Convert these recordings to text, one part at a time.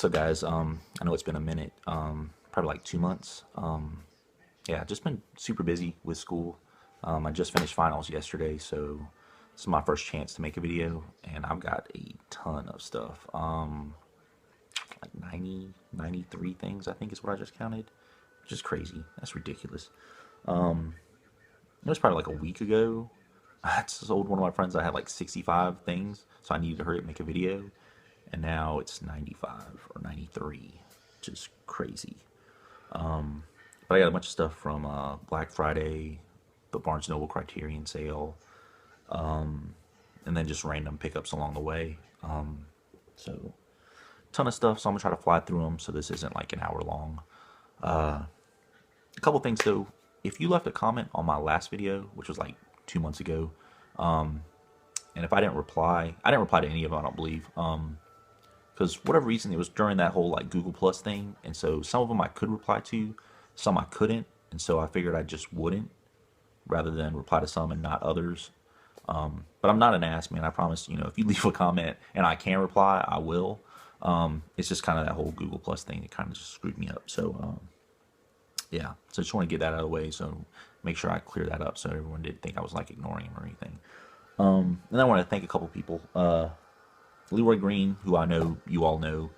So guys, I know it's been a minute, probably like 2 months. Yeah, just been super busy with school. I just finished finals yesterday, so this is my first chance to make a video, and I've got a ton of stuff. Like 90, 93 things, I think is what I just counted. Just crazy. That's ridiculous. It was probably like a week ago. I told one of my friends I had like 65 things, so I needed to hurry up and make a video. And now it's 95 or 93. Just crazy. But I got a bunch of stuff from Black Friday, the Barnes Noble Criterion Sale, and then just random pickups along the way. So, ton of stuff. So I'm gonna try to fly through them. So this isn't like an hour long. A couple things though. If you left a comment on my last video, which was like 2 months ago, and if I didn't reply to any of them, I don't believe. Because for whatever reason, it was during that whole like Google Plus thing, and so some of them I could reply to, some I couldn't, and so I figured I just wouldn't, rather than reply to some and not others. But I'm not an ass, man. I promise. If you leave a comment and I can reply, I will. It's just kind of that whole Google Plus thing that kind of just screwed me up. So yeah, so I just want to get that out of the way. So make sure I clear that up so everyone didn't think I was like ignoring him or anything. And I want to thank a couple people. Leroy Green, who I know you all know.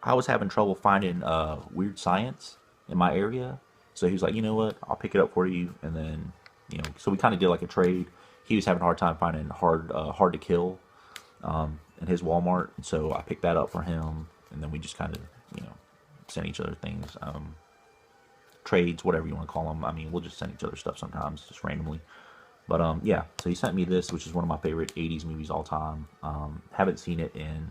I was having trouble finding Weird Science in my area, so he was like, you know what, I'll pick it up for you, and then so we kind of did like a trade. He was having a hard time finding Hard to Kill in his Walmart, and so I picked that up for him, and then we just kind of send each other things, trades, whatever you want to call them. I mean, we'll just send each other stuff sometimes, just randomly. But yeah, so he sent me this, which is one of my favorite 80s movies all time. Haven't seen it in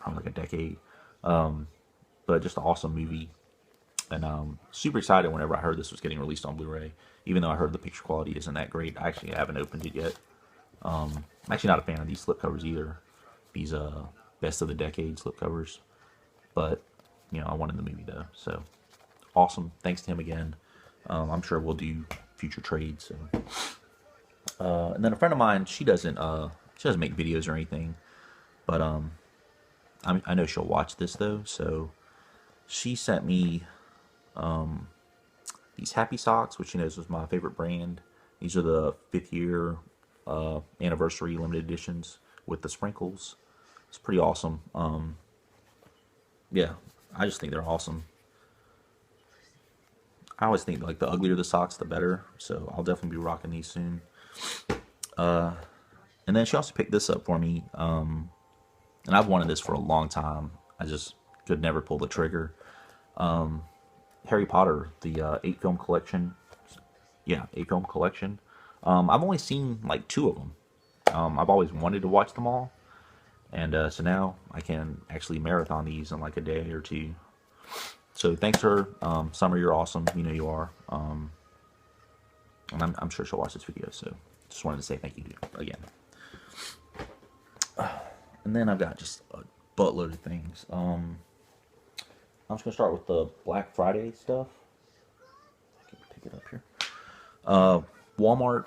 probably like a decade. But just an awesome movie. And super excited whenever I heard this was getting released on Blu-ray. Even though I heard the picture quality isn't that great. I actually haven't opened it yet. I'm actually not a fan of these slipcovers either. These best of the decade slipcovers. But, I wanted the movie though. So, awesome. Thanks to him again. I'm sure we'll do future trades. So. And then a friend of mine, she doesn't make videos or anything, but I know she'll watch this though. So she sent me these Happy Socks, which she knows was my favorite brand. These are the 5th year anniversary limited editions with the sprinkles. It's pretty awesome. Yeah, I just think they're awesome. I always think like the uglier the socks, the better. So I'll definitely be rocking these soon. And then she also picked this up for me. And I've wanted this for a long time. I just could never pull the trigger. Harry Potter, the 8-film collection. Yeah, 8-film collection. I've only seen like 2 of them. I've always wanted to watch them all. And so now I can actually marathon these in like a day or 2. So thanks to her. Summer, you're awesome. You know you are. And I'm sure she'll watch this video. So just wanted to say thank you to you again. And then I've got just a buttload of things. I'm just going to start with the Black Friday stuff. I can pick it up here. Walmart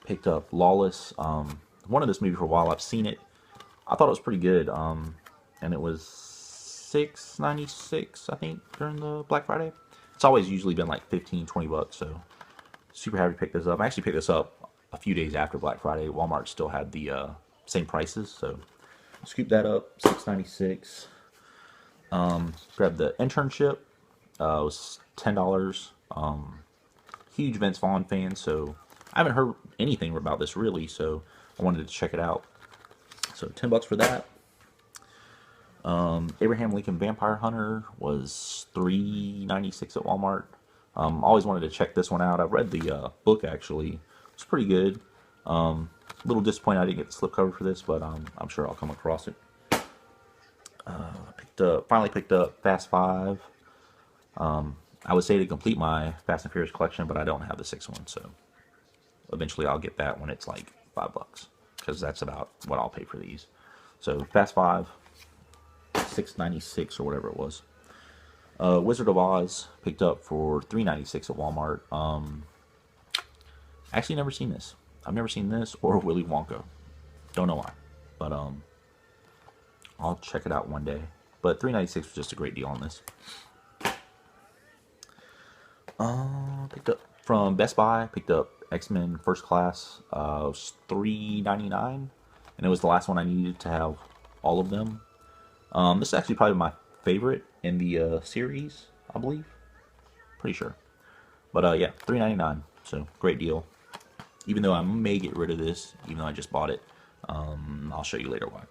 picked up Lawless. Wanted this movie for a while. I've seen it. I thought it was pretty good. And it was $6.96, I think, during the Black Friday. It's always usually been like 15, 20 bucks, so super happy to pick this up. I actually picked this up a few days after Black Friday. Walmart still had the same prices, so scoop that up, $6.96. Grabbed the Internship. It was $10. Huge Vince Vaughn fan, so I haven't heard anything about this really, so I wanted to check it out. So $10 for that. Abraham Lincoln Vampire Hunter was $3.96 at Walmart. Always wanted to check this one out. I read the book actually. It's pretty good. A little disappointed I didn't get the slipcover for this, but I'm sure I'll come across it. Finally picked up Fast 5. I would say to complete my Fast and Furious collection, but I don't have the 6th one, so eventually I'll get that when it's like $5, because that's about what I'll pay for these. So Fast 5. $6.96 or whatever it was. Wizard of Oz picked up for $3.96 at Walmart. Actually never seen this. I've never seen this or Willy Wonka. Don't know why. but I'll check it out one day. But $3.96 was just a great deal on this. Picked up from Best Buy. Picked up X-Men First Class. It was $3.99, and it was the last one I needed to have all of them. This is actually probably my favorite in the series, I believe. Pretty sure. But yeah, $3.99. So great deal. Even though I may get rid of this, even though I just bought it. I'll show you later why.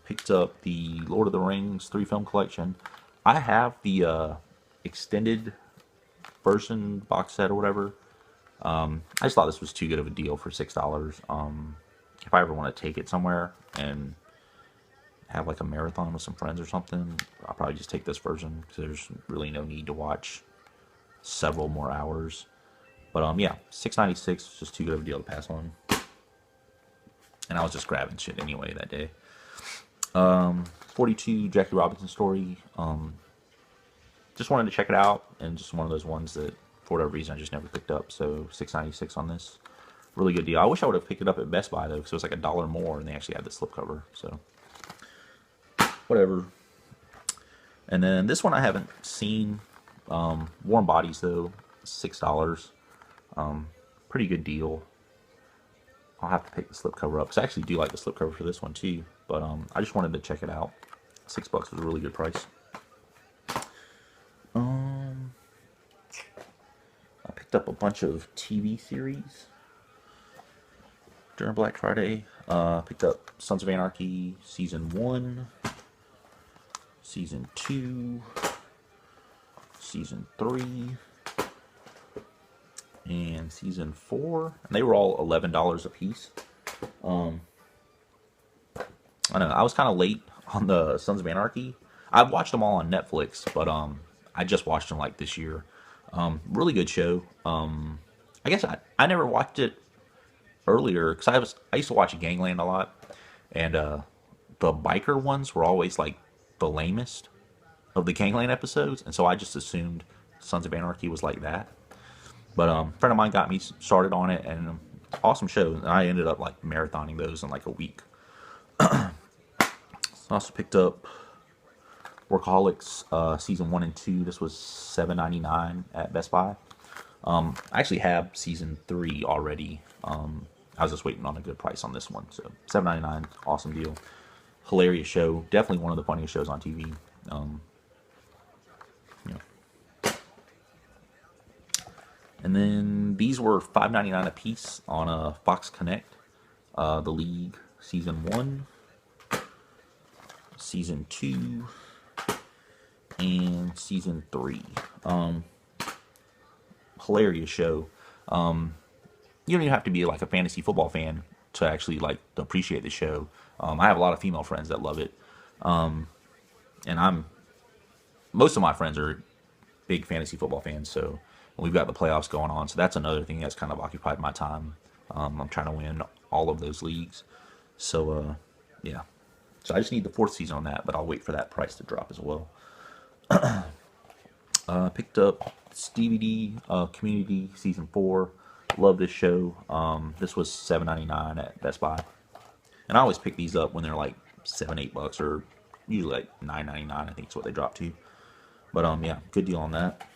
Picked up the Lord of the Rings 3-film collection. I have the extended version box set or whatever. I just thought this was too good of a deal for $6. If I ever want to take it somewhere and have like a marathon with some friends or something, I'll probably just take this version because there's really no need to watch several more hours. But yeah, $6.96 is just too good of a deal to pass on. And I was just grabbing shit anyway that day. 42 Jackie Robinson story. Just wanted to check it out, and just one of those ones that for whatever reason I just never picked up. So $6.96 on this. Really good deal. I wish I would have picked it up at Best Buy though, because it was like $1 more, and they actually had the slipcover. So whatever. And then this one I haven't seen. Warm Bodies though, $6. Pretty good deal. I'll have to pick the slipcover up because I actually do like the slipcover for this one too. But I just wanted to check it out. $6 was a really good price. I picked up a bunch of TV series during Black Friday. Picked up Sons of Anarchy Season 1, Season 2, Season 3, and Season 4. And they were all $11 a piece. I don't know, I was kind of late on the Sons of Anarchy. I've watched them all on Netflix, but I just watched them like this year. Really good show. I guess I never watched it earlier because I used to watch Gangland a lot, and the biker ones were always like the lamest of the Gangland episodes, and so I just assumed Sons of Anarchy was like that. But a friend of mine got me started on it, and awesome show. And I ended up like marathoning those in like a week. I also picked up Workaholics Season 1 and 2. This was $7.99 at Best Buy. I actually have Season 3 already. I was just waiting on a good price on this one. So $7.99, awesome deal. Hilarious show. Definitely one of the funniest shows on TV. Yeah. And then these were $5.99 a piece on Fox Connect. The League Season 1, Season 2, and Season 3. Hilarious show. You don't even have to be like a fantasy football fan to actually like appreciate the show. I have a lot of female friends that love it. And most of my friends are big fantasy football fans, so we've got the playoffs going on, so that's another thing that's kind of occupied my time. I'm trying to win all of those leagues. So yeah. So I just need the 4th season on that, but I'll wait for that price to drop as well. Picked up Stevie D Community Season 4. Love this show. This was $7.99 at Best Buy. And I always pick these up when they're like $7-8, or usually like $9.99, I think is what they drop to. But yeah, good deal on that.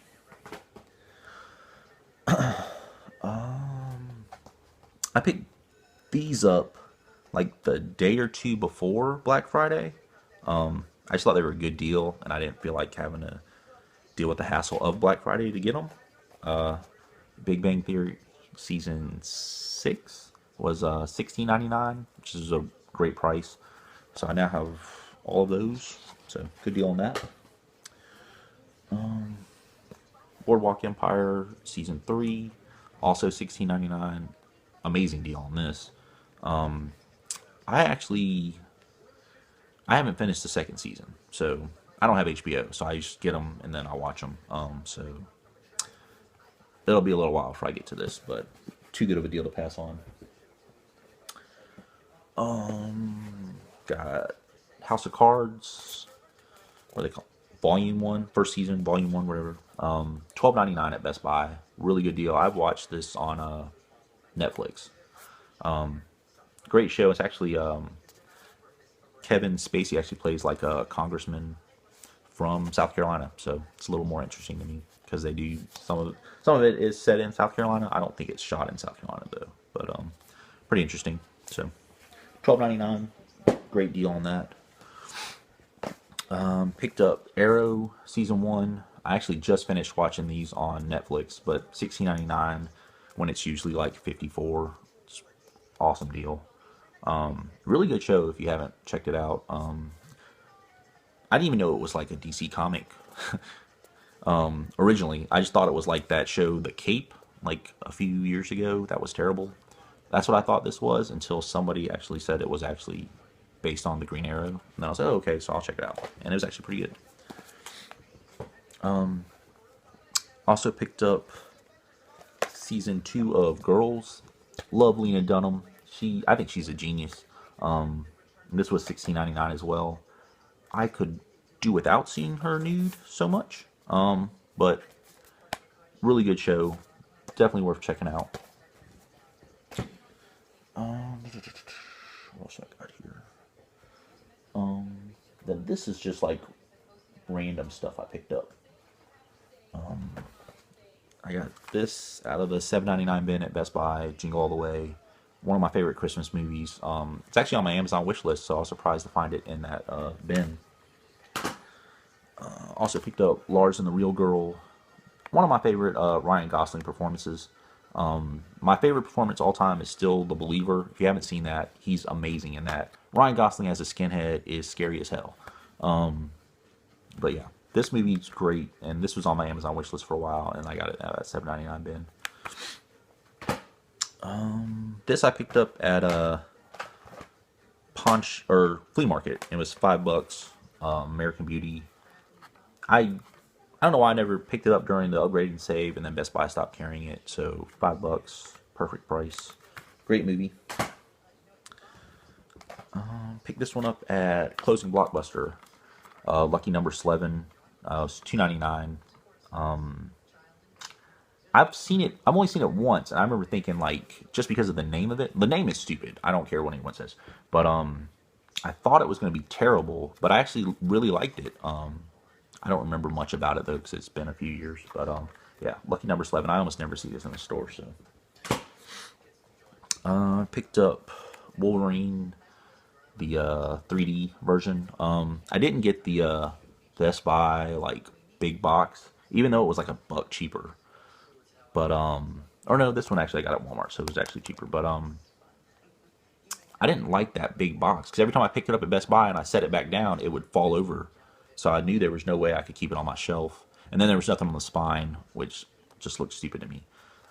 I picked these up like the day or two before Black Friday. I just thought they were a good deal, and I didn't feel like having to deal with the hassle of Black Friday to get them. Big Bang Theory Season 6 was $16.99, which is a great price. So I now have all of those. So good deal on that. Boardwalk Empire Season 3, also $16.99. Amazing deal on this. I haven't finished the 2nd season, so I don't have HBO, so I just get them and then I'll watch them. So it'll be a little while before I get to this, but too good of a deal to pass on. Got House of Cards. What are they called? Volume 1, first season, Volume 1, whatever. $12.99 at Best Buy. Really good deal. I've watched this on Netflix. great show. It's actually Kevin Spacey actually plays like a congressman from South Carolina, so it's a little more interesting to me because they do some of it is set in South Carolina. I don't think it's shot in South Carolina though, but pretty interesting. So $12.99, great deal on that. Picked up Arrow season 1. I actually just finished watching these on Netflix, but $16.99 when it's usually like 54. It's awesome deal. Really good show if you haven't checked it out. I didn't even know it was like a DC comic. Originally, I just thought it was like that show, The Cape, like a few years ago. That was terrible. That's what I thought this was until somebody actually said it was actually based on the Green Arrow. And then I was like, oh, okay, so I'll check it out. And it was actually pretty good. Also picked up season 2 of Girls. Love Lena Dunham. I think she's a genius. This was $16.99 as well. I could do without seeing her nude so much. But really good show. Definitely worth checking out. What else I got here? Then this is just like random stuff I picked up. I got this out of the $7.99 bin at Best Buy, Jingle All the Way. One of my favorite Christmas movies. It's actually on my Amazon wish list, so I was surprised to find it in that bin. Also picked up Lars and the Real Girl. One of my favorite Ryan Gosling performances. My favorite performance all time is still The Believer. If you haven't seen that, he's amazing in that. Ryan Gosling as a skinhead is scary as hell. But yeah, this movie's great, and this was on my Amazon wishlist for a while, and I got it at that $7.99 bin. This I picked up at a flea market. It was $5. American Beauty. I don't know why I never picked it up during the upgrade and save, and then Best Buy stopped carrying it. So $5, perfect price. Great movie. Picked this one up at Closing Blockbuster. Lucky number 11. It was $2.99. I've only seen it once, and I remember thinking, like, just because of the name of it, the name is stupid. I don't care what anyone says. But I thought it was going to be terrible, but I actually really liked it. I don't remember much about it though, because it's been a few years. But yeah, Lucky number 11. I almost never see this in the store. So I picked up Wolverine, the 3D version. I didn't get the Best Buy like big box, even though it was like $1 cheaper. But or no, this one actually I got at Walmart, so it was actually cheaper. But I didn't like that big box because every time I picked it up at Best Buy and I set it back down, it would fall over. So I knew there was no way I could keep it on my shelf. And then there was nothing on the spine, which just looked stupid to me.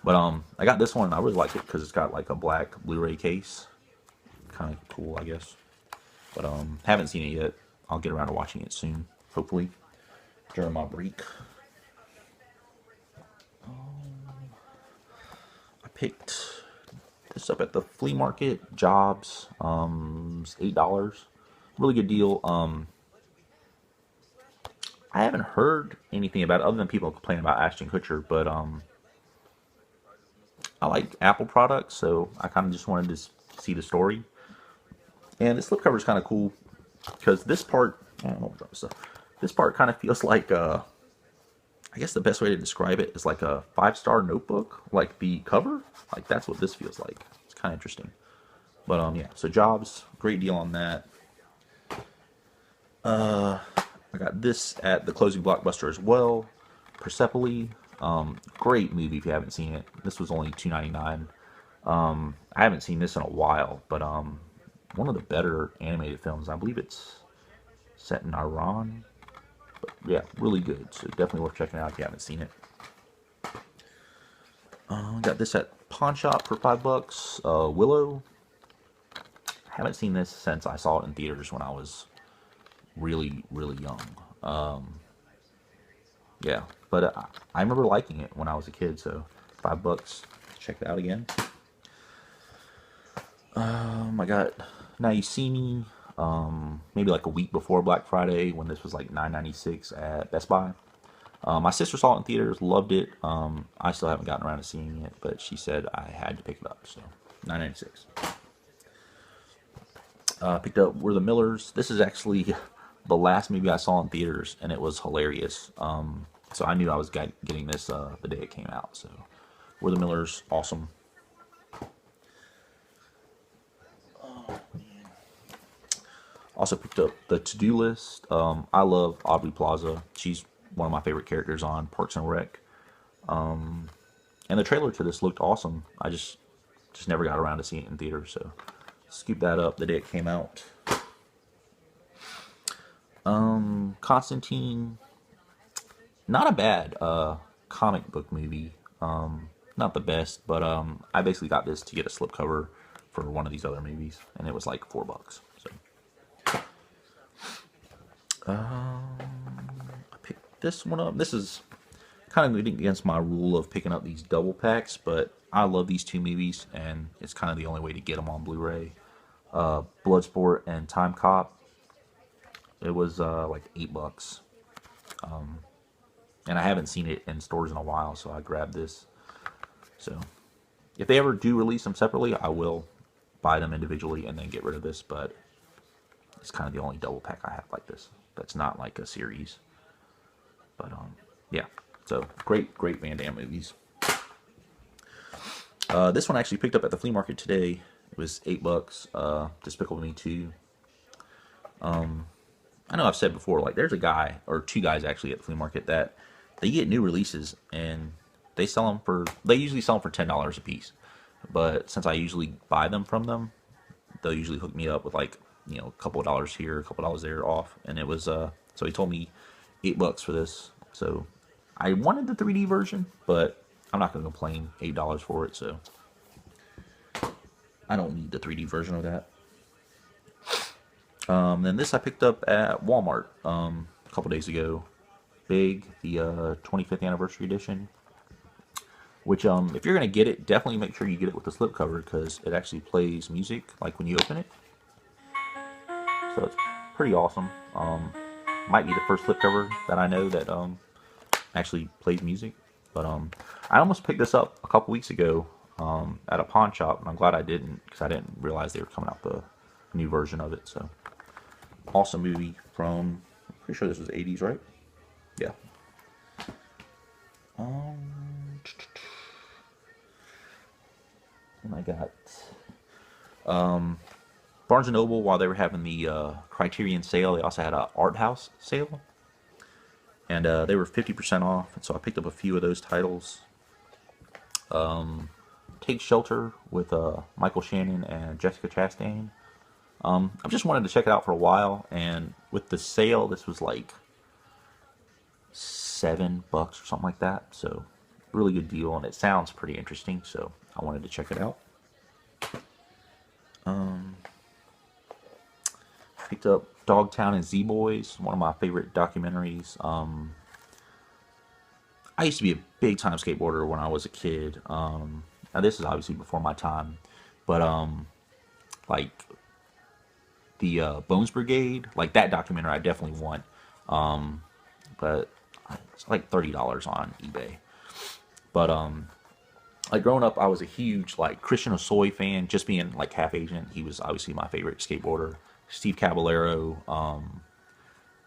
But I got this one, and I really like it because it's got like a black Blu-ray case. Kind of cool, I guess. But haven't seen it yet. I'll get around to watching it soon, hopefully, during my break. I picked this up at the flea market, Jobs. It's $8. Really good deal. I haven't heard anything about it other than people complaining about Ashton Kutcher, but I like Apple products, so I kind of just wanted to see the story. And the slipcover is kind of cool because this part, I don't know, this part kind of feels like I guess the best way to describe it is like a 5-star notebook, like the cover. Like that's what this feels like. It's kind of interesting. But yeah, so Jobs, great deal on that. I got this at the Closing Blockbuster as well. Persepolis, great movie if you haven't seen it. This was only $2.99. I haven't seen this in a while, but one of the better animated films. I believe it's set in Iran. But yeah, really good. So definitely worth checking out if you haven't seen it. Got this at Pawn Shop for $5. Willow. I haven't seen this since I saw it in theaters when I was really young. Yeah, but I remember liking it when I was a kid, so $5. Check it out again. I got Now You See Me, maybe like a week before Black Friday when this was like $9.96 at Best Buy. My sister saw it in theaters, loved it. I still haven't gotten around to seeing it, but she said I had to pick it up, so $9.96. Picked up We're the Millers. This is actually the last movie I saw in theaters, and it was hilarious. So I knew I was getting this the day it came out. So We're the Millers, awesome. Also picked up The To-Do List. I love Aubrey Plaza. She's one of my favorite characters on Parks and Rec. And the trailer to this looked awesome. I just never got around to seeing it in theaters, so scooped that up the day it came out. Constantine, not a bad comic book movie. Not the best, but I basically got this to get a slipcover for one of these other movies, and it was like $4. So I picked this one up. This is kind of going against my rule of picking up these double packs, but I love these two movies, and it's kind of the only way to get them on Blu-ray. Bloodsport and Time Cop. It was like $8. And I haven't seen it in stores in a while, so I grabbed this. So if they ever do release them separately, I will buy them individually and then get rid of this, but it's kind of the only double pack I have like this. That's not like a series. But yeah. So great Van Damme movies. This one I actually picked up at the flea market today. It was $8. Despicable Me 2. I know I've said before, like there's a guy or two guys actually at the flea market that they get new releases and they usually sell them for $10 a piece. But since I usually buy them from them, they'll usually hook me up with like, you know, a couple of dollars here, a couple of dollars there off. And it was so he told me $8 for this. So I wanted the 3D version, but I'm not going to complain. $8 for it, so I don't need the 3D version of that. Then this I picked up at Walmart a couple days ago. Big, the 25th anniversary edition. Which, if you're going to get it, definitely make sure you get it with the slipcover because it actually plays music like when you open it. So it's pretty awesome. Might be the first slipcover that I know that actually plays music. But I almost picked this up a couple weeks ago at a pawn shop, and I'm glad I didn't because I didn't realize they were coming out the new version of it. So awesome movie from, I'm pretty sure this was 80s, right? Yeah. And I got Barnes & Noble, while they were having the Criterion sale, they also had an art house sale. And they were 50% off, and so I picked up a few of those titles. Take Shelter with Michael Shannon and Jessica Chastain. I've just wanted to check it out for a while, and with the sale, this was like $7 or something like that. So really good deal, and it sounds pretty interesting, so I wanted to check it out. Picked up Dogtown and Z-Boys, one of my favorite documentaries. I used to be a big time skateboarder when I was a kid. Now this is obviously before my time, but like the Bones Brigade, like that documentary, I definitely want. But it's like $30 on eBay. But like growing up, I was a huge like Christian Osoy fan. Just being like half Asian, he was obviously my favorite skateboarder. Steve Caballero,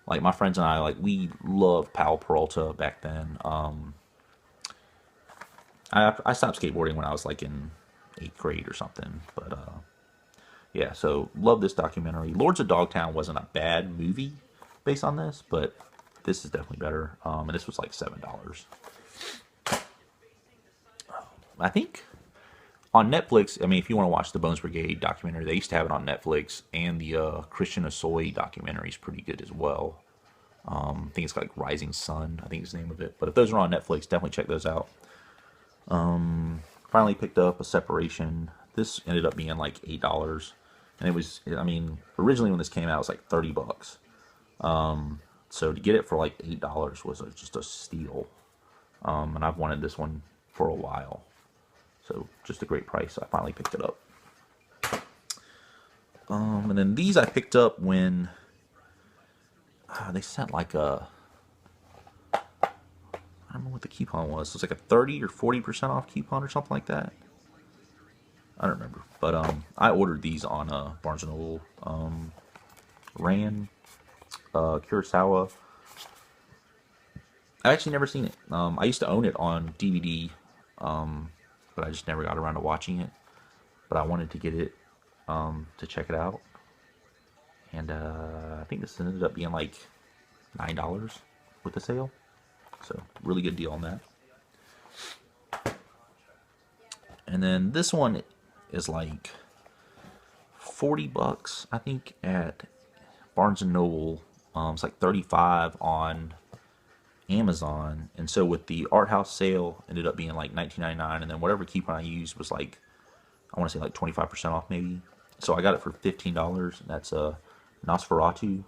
like my friends and I, like we loved Powell Peralta back then. I stopped skateboarding when I was like in 8th grade or something, but yeah, so love this documentary. Lords of Dogtown wasn't a bad movie based on this, but this is definitely better. And this was like $7. I think on Netflix, I mean, if you want to watch the Bones Brigade documentary, they used to have it on Netflix, and the Christian Osoy documentary is pretty good as well. I think it's like Rising Sun, I think is the name of it. But if those are on Netflix, definitely check those out. Finally picked up A Separation. This ended up being like $8. And it was, I mean, originally when this came out, it was like $30. So to get it for like $8 was just a steal. And I've wanted this one for a while. So just a great price. I finally picked it up. And then these I picked up when they sent like a, I don't know what the coupon was. It was like a 30 or 40% off coupon or something like that. I don't remember. But I ordered these on Barnes & Noble Ran, Kurosawa. I've actually never seen it. I used to own it on DVD, but I just never got around to watching it. But I wanted to get it to check it out. And I think this ended up being like $9 with the sale. So, really good deal on that. And then this one is like 40 bucks, I think, at Barnes and Noble. It's like 35 on Amazon. And so with the art house sale, ended up being like $19.99, and then whatever coupon I used was like, I want to say like 25% off maybe. So I got it for $15. And that's a Nosferatu.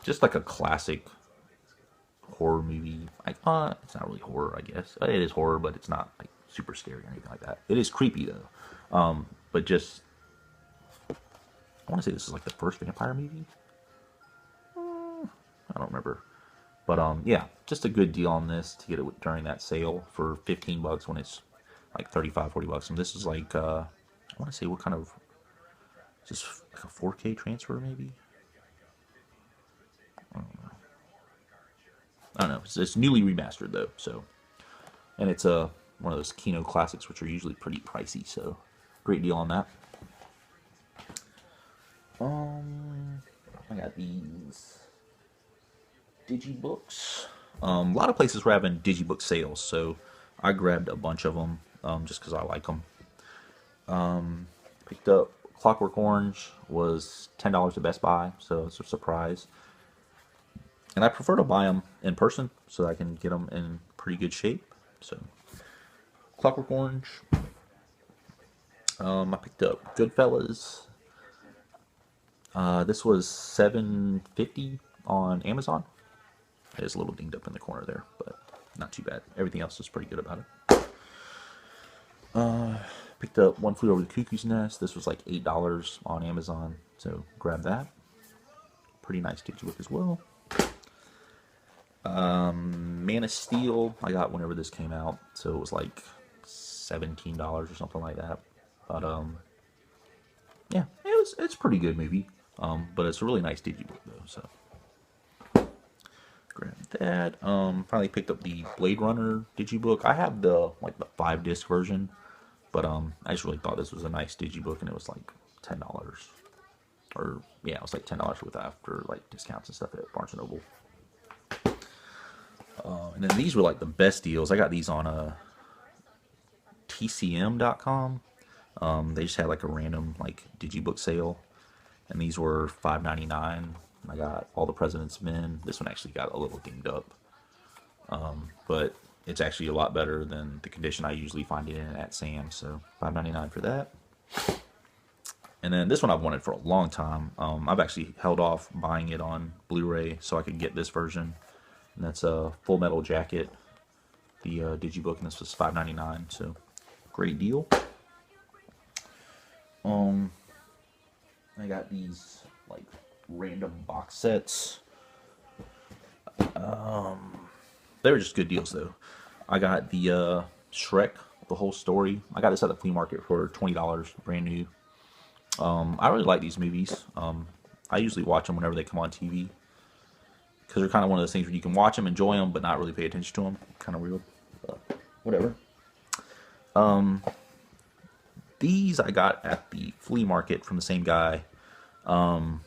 Just like a classic horror movie. Like, it's not really horror, I guess. It is horror, but it's not like super scary or anything like that. It is creepy though. But just, I want to say this is like the first vampire movie. I don't remember. But yeah, just a good deal on this to get it during that sale for 15 bucks when it's like 35, 40 bucks. And this is like, I want to say what kind of, just like a 4K transfer maybe? I don't know. It's newly remastered though, so. And it's one of those Kino classics, which are usually pretty pricey, so great deal on that. I got these digibooks. A lot of places were having digibook sales, so I grabbed a bunch of them just because I like them. Picked up Clockwork Orange, was $10 at Best Buy, so it's a surprise. And I prefer to buy them in person so that I can get them in pretty good shape. So, Clockwork Orange. I picked up Goodfellas. This was $7.50 on Amazon. It is a little dinged up in the corner there, but not too bad. Everything else is pretty good about it. Picked up One Flew Over the Cuckoo's Nest. This was like $8 on Amazon, so grab that. Pretty nice digibook as well. Man of Steel, I got whenever this came out, so it was like $17 or something like that. But yeah, it's a pretty good movie. But it's a really nice digibook though, so grab that. Finally picked up the Blade Runner digibook. I have the 5-disc version, but I just really thought this was a nice digibook, and it was like $10, or yeah, it was like $10 with after like discounts and stuff at Barnes and Noble. And then these were like the best deals. I got these on TCM.com. They just had like a random like digibook sale, and these were $5.99. I got All the President's Men. This one actually got a little dinged up, but it's actually a lot better than the condition I usually find it in at Sam's. So $5.99 for that. And then this one I've wanted for a long time. I've actually held off buying it on Blu-ray so I could get this version. And that's a Full Metal Jacket, the digibook, and this was $5.99, so great deal. I got these like random box sets. They were just good deals though. I got the Shrek, the whole story. I got this at the flea market for $20, brand new. I really like these movies. I usually watch them whenever they come on TV, because they're kind of one of those things where you can watch them, enjoy them, but not really pay attention to them. Kind of weird, but whatever. These I got at the flea market from the same guy. And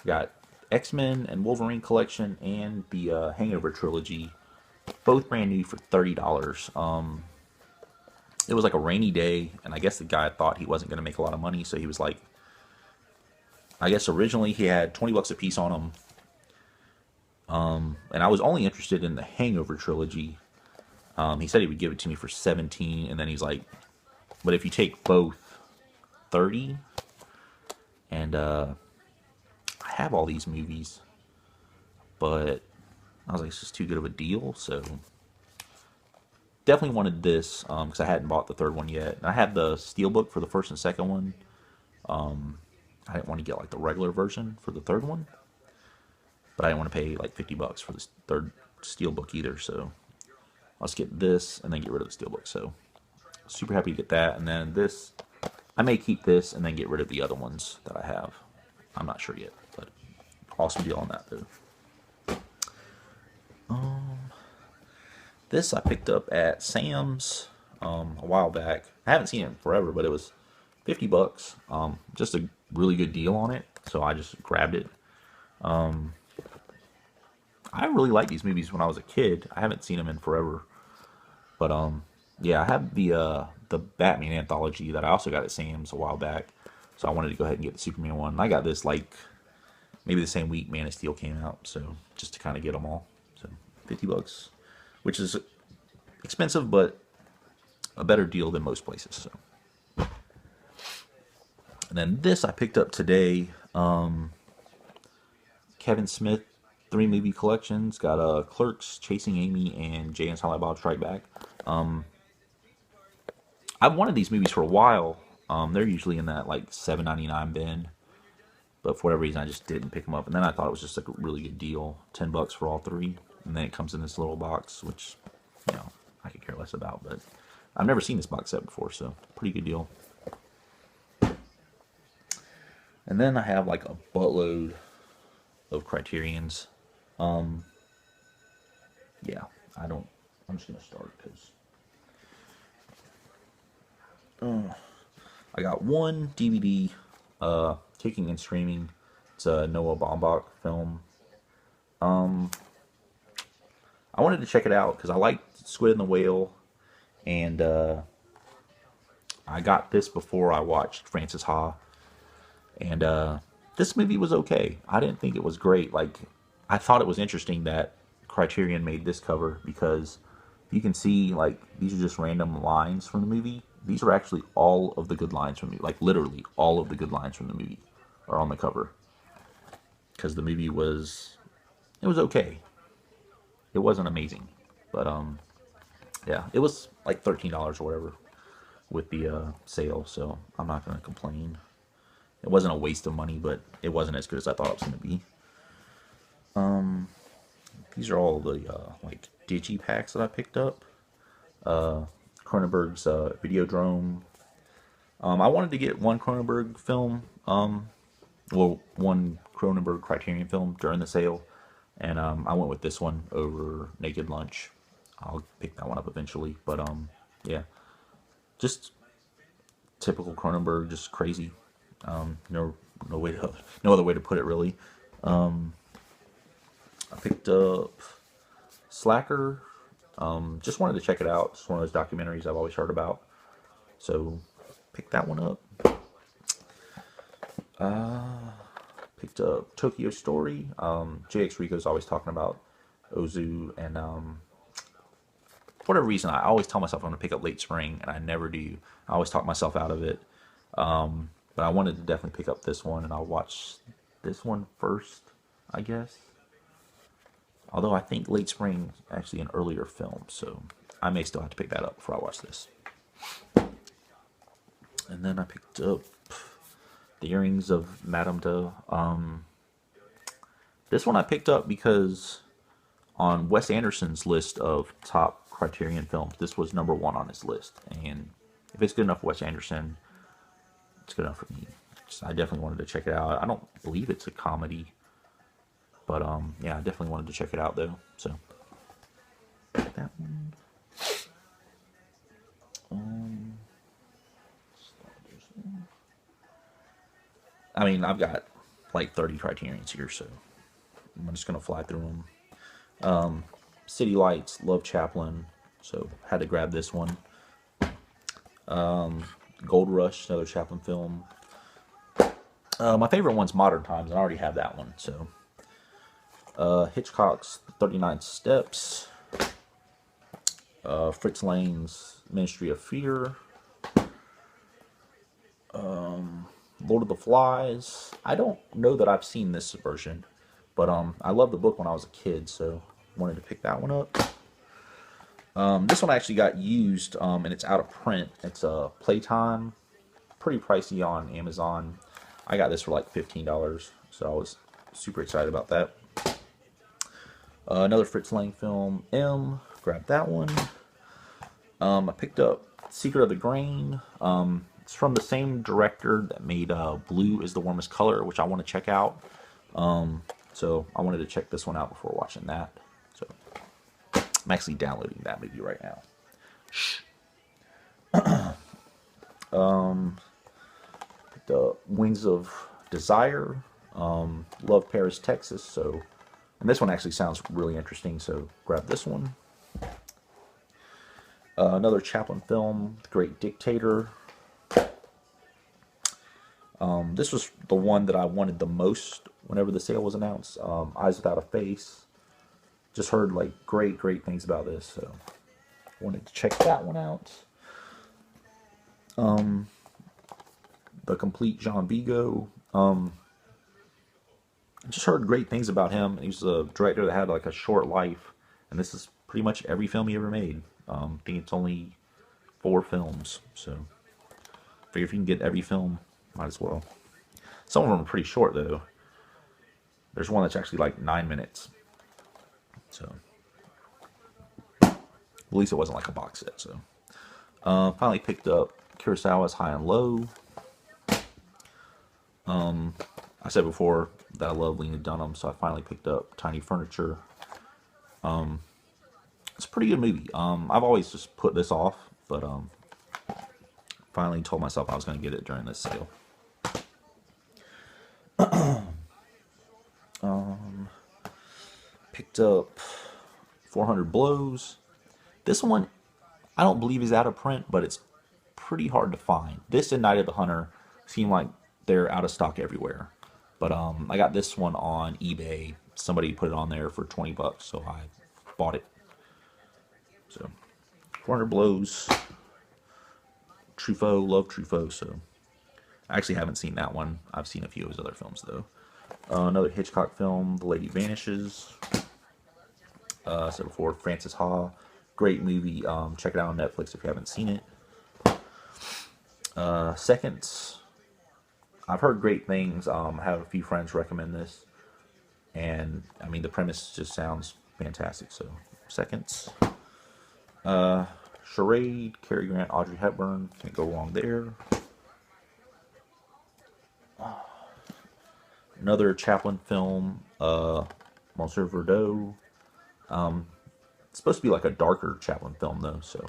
I got X-Men and Wolverine collection and the Hangover trilogy, both brand new for $30. It was like a rainy day, and I guess the guy thought he wasn't going to make a lot of money, so he was like, I guess originally he had 20 bucks a piece on them. And I was only interested in the Hangover trilogy. He said he would give it to me for 17, and then he's like, but if you take both, 30. And I have all these movies, but I was like, it's just too good of a deal, so definitely wanted this, because I hadn't bought the third one yet. And I had the steelbook for the first and second one. I didn't want to get like the regular version for the third one, but I didn't want to pay like 50 bucks for the third steelbook either, so let's get this and then get rid of the steelbook. So super happy to get that. And then this, I may keep this and then get rid of the other ones that I have. I'm not sure yet, but awesome deal on that though. This I picked up at Sam's a while back. I haven't seen it in forever, but it was 50 bucks. Just a really good deal on it, so I just grabbed it. I really liked these movies when I was a kid. I haven't seen them in forever, but yeah, I have the Batman anthology that I also got at Sam's a while back, so I wanted to go ahead and get the Superman one. And I got this like maybe the same week Man of Steel came out, so just to kind of get them all. So 50 bucks, which is expensive, but a better deal than most places. So, and then this I picked up today. Kevin Smith 3-movie collections. Got Clerks, Chasing Amy, and Jay and Silent Bob Strike Back. I've wanted these movies for a while. They're usually in that like $7.99 bin, but for whatever reason I just didn't pick them up. And then I thought it was just like a really good deal, 10 bucks for all three. And then it comes in this little box, which, you know, I could care less about, but I've never seen this box set before, so pretty good deal. And then I have like a buttload of Criterions. Yeah, I'm just gonna start because I got one DVD, Kicking and Screaming. It's a Noah Baumbach film. I wanted to check it out because I liked Squid and the Whale, and I got this before I watched Frances Ha, and this movie was okay. I didn't think it was great. Like, I thought it was interesting that Criterion made this cover because you can see, like, these are just random lines from the movie. These are actually all of the good lines from the movie. Like, literally all of the good lines from the movie are on the cover. Because the movie was, it was okay. It wasn't amazing. But, yeah, it was like $13 or whatever with the sale, so I'm not going to complain. It wasn't a waste of money, but it wasn't as good as I thought it was going to be. These are all the like digi packs that I picked up. Cronenberg's Videodrome. I wanted to get one Cronenberg film, well, one Cronenberg Criterion film during the sale, and I went with this one over Naked Lunch. I'll pick that one up eventually, but yeah, just typical Cronenberg, just crazy. No other way to put it really. I picked up Slacker. Just wanted to check it out. It's one of those documentaries I've always heard about, so picked that one up. Picked up Tokyo Story. JX Rico's always talking about Ozu, and for whatever reason, I always tell myself I'm going to pick up Late Spring, and I never do. I always talk myself out of it. But I wanted to definitely pick up this one, and I'll watch this one first, I guess. Although I think Late Spring is actually an earlier film, so I may still have to pick that up before I watch this. And then I picked up The Earrings of Madame De. This one I picked up because on Wes Anderson's list of top Criterion films, this was #1 on his list. And if it's good enough for Wes Anderson, it's good enough for me. I definitely wanted to check it out. I don't believe it's a comedy, but yeah, I definitely wanted to check it out though. So that one. I mean, I've got like 30 Criterions here, so I'm just gonna fly through them. City Lights, Love Chaplin, so had to grab this one. Gold Rush, another Chaplin film. My favorite one's Modern Times, and I already have that one. So Hitchcock's 39 Steps, Fritz Lang's Ministry of Fear, Lord of the Flies. I don't know that I've seen this version, but I loved the book when I was a kid, so wanted to pick that one up. This one actually got used, and it's out of print. It's a Playtime, pretty pricey on Amazon. I got this for like $15, so I was super excited about that. Another Fritz Lang film, M. Grabbed that one. I picked up Secret of the Grain. It's from the same director that made Blue is the Warmest Color, which I want to check out. So I wanted to check this one out before watching that. So I'm actually downloading that movie right now. Shh. The Wings of Desire. Love Paris, Texas. So, and this one actually sounds really interesting. So grab this one. Another Chaplin film, The Great Dictator. This was the one that I wanted the most whenever the sale was announced. Eyes Without a Face. Just heard like great things about this, so wanted to check that one out. The Complete Jean Vigo. Just heard great things about him. He was a director that had like a short life, and this is pretty much every film he ever made. I think it's only 4 films, so figure if you can get every film, might as well. Some of them are pretty short though. There's one that's actually like 9 minutes. So at least it wasn't like a box set. So finally picked up Kurosawa's High and Low. I said before that I love Lena Dunham, so I finally picked up Tiny Furniture. It's a pretty good movie. I've always just put this off, but finally told myself I was going to get it during this sale. Picked up 400 Blows. This one, I don't believe is out of print, but it's pretty hard to find. This and Night of the Hunter seem like they're out of stock everywhere. But I got this one on eBay. Somebody put it on there for 20 bucks, so I bought it. So 400 Blows. Truffaut, love Truffaut, so I actually haven't seen that one. I've seen a few of his other films though. Another Hitchcock film, The Lady Vanishes. I said before, Francis Ha, great movie. Check it out on Netflix if you haven't seen it. Seconds, I've heard great things. I have a few friends recommend this, and I mean the premise just sounds fantastic. So Seconds. Charade, Cary Grant, Audrey Hepburn, can't go wrong there. Another Chaplin film, Monsieur Verdot. It's supposed to be like a darker Chaplin film though, so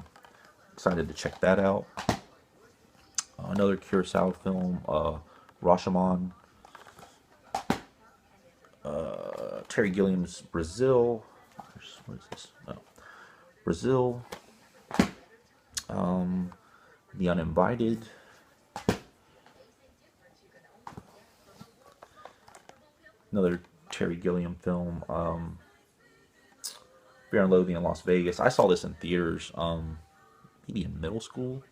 excited to check that out. Another Kurosawa film, Rashomon. Terry Gilliam's Brazil. What is this? Oh. Brazil. The Uninvited. Another Terry Gilliam film. Fear and Loathing in Las Vegas. I saw this in theaters, maybe in middle school,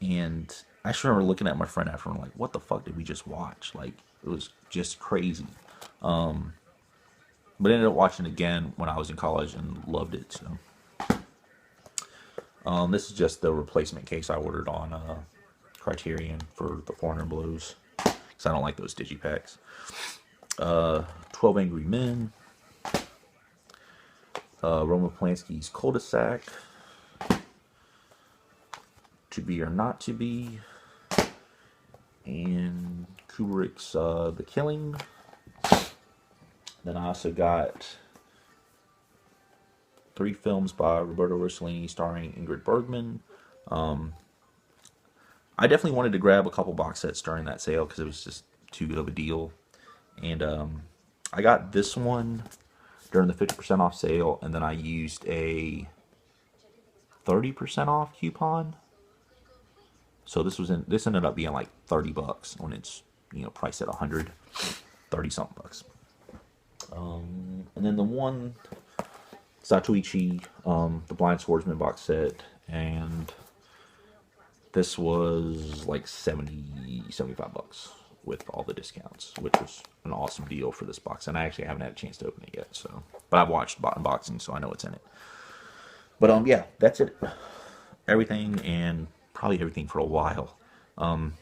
and I just remember looking at my friend after and like, what the fuck did we just watch? Like, it was just crazy. But ended up watching it again when I was in college and loved it. So this is just the replacement case I ordered on Criterion for the 400 Blows, because I don't like those digipacks. 12 Angry Men. Roman Polanski's Cul-de-sac. To Be or Not to Be. And Kubrick's The Killing. Then I also got 3 films by Roberto Rossellini starring Ingrid Bergman. I definitely wanted to grab a couple box sets during that sale because it was just too good of a deal. And I got this one during the 50% off sale, and then I used a 30% off coupon. So this ended up being like 30 bucks when it's, you know, priced at 100, 30 something bucks. And then the one Zatoichi, the Blind Swordsman box set, and this was like 75 bucks with all the discounts, which was an awesome deal for this box. And I actually haven't had a chance to open it yet, so, but I've watched unboxing, so I know what's in it. But yeah, that's it. Everything, and probably everything for a while. I'm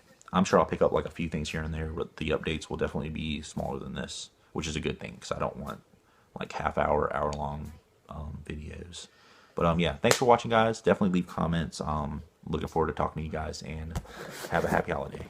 sure I'll pick up like a few things here and there, but the updates will definitely be smaller than this, which is a good thing because I don't want like hour long videos. But yeah, thanks for watching, guys. Definitely leave comments. looking forward to talking to you guys, and have a happy holiday.